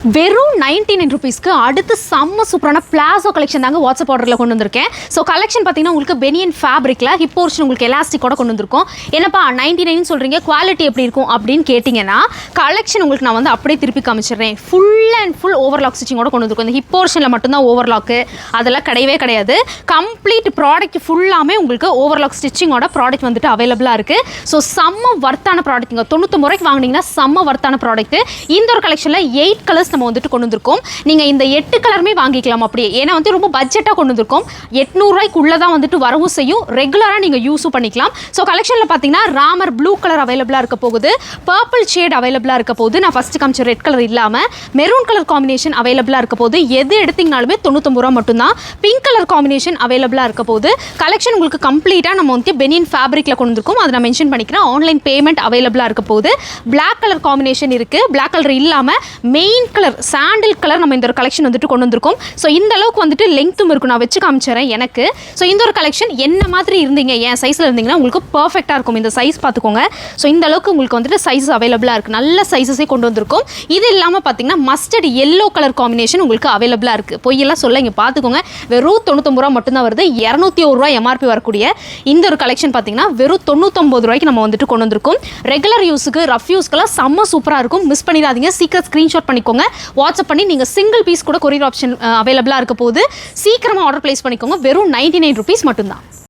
வெறும் 99 ரூபீஸ்க்கு அடுத்து செம்ம சூப்பரான பிளாசோ கலெக்ஷன் தாங்க வாட்ஸ்அப் ஆர்டரில் கொண்டு வந்திருக்கேன். ஸோ கலெக்ஷன் பார்த்தீங்கன்னா உங்களுக்கு பெனியன் ஃபேப்ரிக்கில் ஹிப் போர்ஷன் உங்களுக்கு எலாஸ்டிக்கோட கொண்டு வந்திருக்கோம். என்னப்பா 99 சொல்கிறீங்க, குவாலிட்டி எப்படி இருக்கும் அப்படின்னு கேட்டிங்கன்னா, கலெக்ஷன் உங்களுக்கு நான் வந்து அப்படியே திருப்பி காமிச்சிடுறேன். ஃபுல் அண்ட் ஃபுல் ஓவர்லாக் ஸ்டிச்சிங்கோட கொண்டு வந்திருக்கோம். இந்த ஹிப் போர்ஷனில் மட்டும்தான் ஓவர்லாக்கு, அதெல்லாம் கிடையவே கிடையாது. கம்ப்ளீட் ப்ராடக்ட் ஃபுல்லாமே உங்களுக்கு ஓவர்லாக் ஸ்டிச்சிங்கோட ப்ராடக்ட் வந்துட்டு அவைலபிளாக இருக்குது. ஸோ செம்ம வர்த்தான ப்ராடக்ட்டுங்க. 99 ரூபாய்க்கு வாங்கினீங்கன்னா செம்ம வர்த்தான ப்ராடக்ட். இந்த ஒரு கலெக்ஷனில் 8 கலர்ஸ் நம்ம வந்துட்டு கொண்டு வந்திருக்கோம். நீங்க இந்த 8 கலருமே வாங்கிக்கலாம் அப்படியே. ஏன்னா வந்து ரொம்ப பட்ஜெட்டா கொண்டு வந்திருக்கோம். 800 ரூபாய்க்குள்ள தான் வந்துட்டு வரவும் செய்யும். ரெகுலரா நீங்க யூஸும் பண்ணிக்கலாம். ஸோ கலெக்ஷன்ல பாத்தீங்கன்னா ராமர் ப்ளூ கலர் அவைலபிளா இருக்க போகுது, பர்பிள் ஷேட் அவைலபிளா இருக்க போகுது. நான் ஃபர்ஸ்ட் காமிச்ச ரெட் கலர் இல்லாம மெரூன் கலர் காம்பினேஷன் அவைலபிளா இருக்க போகுது. எது எடுத்தீங்கனாலுமே 99 ரூபா மட்டும்தான். பிங்க் கலர் காம்பினேஷன் அவைலபிளா இருக்க போகுது. கலெக்ஷன் உங்களுக்கு கம்ப்ளீட்டா நம்ம வந்து பெனியன் ஃபேப்ரிக்ல கொண்டு வந்திருக்கோம். அதை நான் மென்ஷன் பண்ணிக்கிறேன். ஆன்லைன் பேமெண்ட் அவைலபிளா இருக்க போகுது. பிளாக் கலர் காம்பினேஷன் இருக்கு. பிளாக் கலர் இல்லாம மெயின் கலர் சாண்டில் கலர் நம்ம இந்த ஒரு கலெக்ஷன் வந்துட்டு கொண்டு வந்திருக்கோம். ஸோ இந்த அளவுக்கு வந்துட்டு லெங்க்த்தும் இருக்கும். நான் வச்சு காமிச்சிடறேன் எனக்கு. ஸோ இந்த ஒரு கலெக்ஷன் என்ன மாதிரி இருந்தீங்க, என் சைஸில் இருந்தீங்கன்னா உங்களுக்கு பர்ஃபெக்டாக இருக்கும். இந்த சைஸ் பார்த்துக்கோங்க. ஸோ இந்த அளவுக்கு உங்களுக்கு வந்துட்டு சைஸ் அவைலபிளாக இருக்குது. நல்ல சைஸஸே கொண்டு வந்திருக்கும். இது இல்லாமல் பார்த்தீங்கன்னா மஸ்டர்ட் எல்லோ கலர் காம்பினேஷன் உங்களுக்கு அவைலபிளாக இருக்குது. பொய்யெல்லாம் சொல்ல இங்கே பார்த்துக்கோங்க. வெறும் 99 ரூபா மட்டும்தான் வருது. 201 ரூபா எம்ஆர்பி வரக்கூடிய இந்த ஒரு கலெக்ஷன் பார்த்தீங்கன்னா வெறும் 99 ரூபாய்க்கு நம்ம வந்துட்டு கொண்டு வந்திருக்கோம். ரெகுலர் யூஸுக்கு, ரஃப் யூஸ்க்கெல்லாம் செம்ம சூப்பராக இருக்கும். மிஸ் பண்ணிடாதீங்க. சீக்கிரம் ஸ்க்ரீன்ஷாட் பண்ணிக்கோங்க. வாட்ஸ்அப் பண்ணி நீங்கள் சிங்கிள் பீஸ் கூட கொரியர் ஆப்ஷன் அவைலபிளாக இருக்க போது சீக்கிரமாக ஆர்டர் பிளேஸ் பண்ணிக்கோங்க. வெறும் 99 ரூபீஸ் மட்டும்தான்.